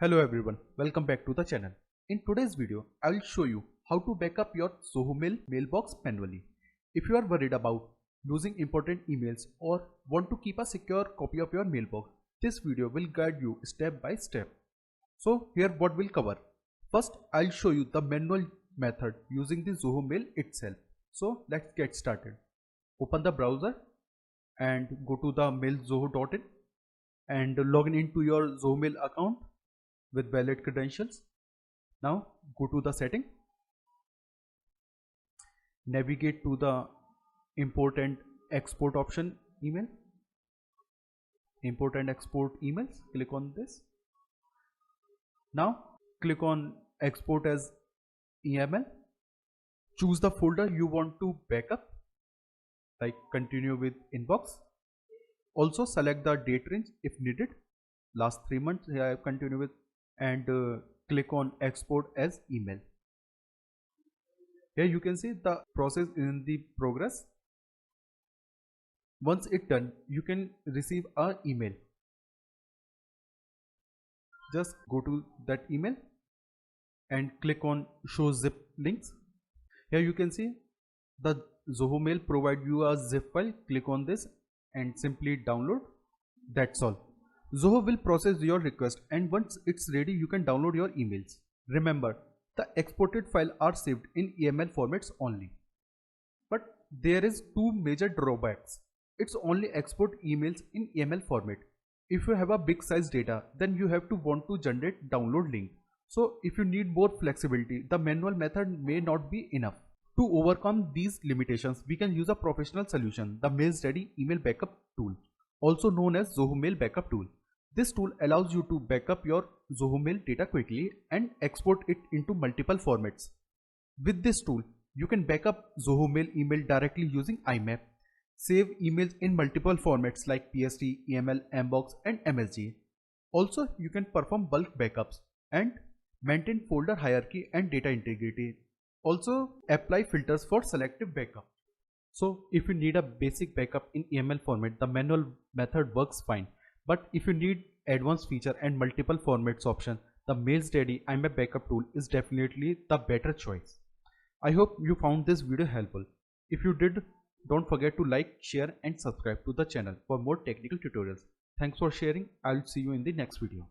Hello everyone, welcome back to the channel. In today's video, I will show you how to backup your Zoho Mail mailbox manually. If you are worried about losing important emails or want to keep a secure copy of your mailbox, this video will guide you step by step. So here what we'll cover. First, I'll show you the manual method using the Zoho Mail itself. So let's get started. Open the browser and go to the mailszoho.in and log into your Zoho Mail account with valid credentials. Now go to the setting, navigate to the import and export option email, import and export emails, click on this. Now click on export as EML, choose the folder you want to backup, like continue with inbox. Also select the date range if needed, last 3 months here I continue with, and click on export as email. Here you can see the process in the progress. Once it's done, you can receive an email. Just go to that email and click on show zip links. Here you can see the Zoho Mail provide you a zip file. Click on this and simply download. That's all. Zoho will process your request, and once it's ready you can download your emails. Remember, the exported files are saved in EML formats only. But there is two major drawbacks. It's only export emails in EML format. If you have a big size data, then you have to want to generate download link. So if you need more flexibility, the manual method may not be enough. To overcome these limitations, we can use a professional solution, the MailsDaddy email backup tool, also known as Zoho Mail Backup Tool. This tool allows you to backup your Zoho Mail data quickly and export it into multiple formats. With this tool, you can backup Zoho Mail email directly using IMAP, save emails in multiple formats like PSD, EML, Mbox and MSG. Also, you can perform bulk backups and maintain folder hierarchy and data integrity. Also, apply filters for selective backup. So, if you need a basic backup in EML format, the manual method works fine. But if you need advanced feature and multiple formats option, the MailsDaddy IMAP backup tool is definitely the better choice. I hope you found this video helpful. If you did, don't forget to like, share and subscribe to the channel for more technical tutorials. Thanks for sharing. I'll see you in the next video.